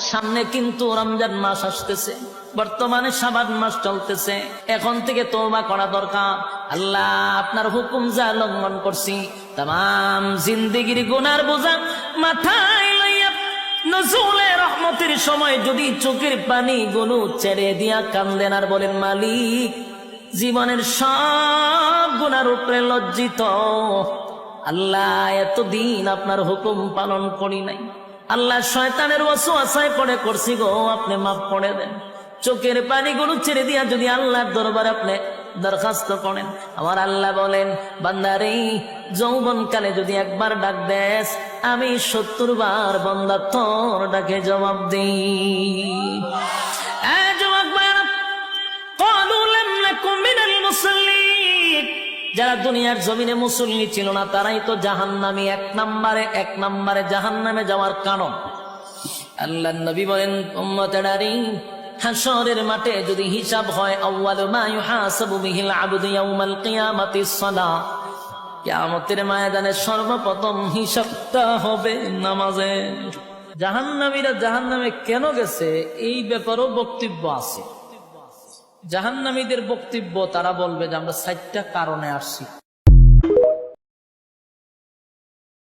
সামনে কিন্তু রমজান মাস আসতেছে, বর্তমানে শাবান মাস চলতেছে। এখন থেকে তওবা করা দরকার। আল্লাহ আপনার হুকুম যা লঙ্ঘন করছি, তাম জিন্দেগির গুনার বোঝা মাথায় লইয়া নজরুলের রহমতের সময় যদি চোখের পানি গুলো ছেড়ে দিয়া কান্দেন আর বলেন, মালিক জীবনের সব গুনার উপরে লজ্জিত, আল্লাহ এতদিন আপনার হুকুম পালন করি নাই, আল্লাহ শয়তানের ওয়াসওয়াসায় পড়ে করছি গো, আপনি মাফ করে দেন। চোখের পানিগুলো ছেড়ে দিয়া যদি আল্লাহর দরবারে আপনি দরখাস্ত করেন, আমার আল্লাহ বলেন, বান্দারে যৌবনকালে যদি একবার ডাক দেস, আমি 70 বার বান্দা তোর ডাকে জবাব দিই। যারা দুনিয়ার জমিনে মুসল্লি ছিল না, তারাই তো জাহান্নামী, এক নম্বরে জাহান্নামে যাওয়ার কারণ। আল্লাহর নবী বলেন, উম্মতেরারে হাশরের মাঠে যদি হিসাব হয়, আউয়ালু মা ইউহাসাবু বিহিল আবদু ইয়াউমাল কিয়ামাতিস সালাহ, কিয়ামতের ময়দানে সর্বপ্রথম হিসাবটা হবে নামাজে। জাহান্নামীরা জাহান্নামে কেন গেছে এই ব্যাপারেও বক্তব্য আছে। জাহান্নামীদের বক্তব্য, তারা বলবে যে আমরা 4টা কারণে আসছি।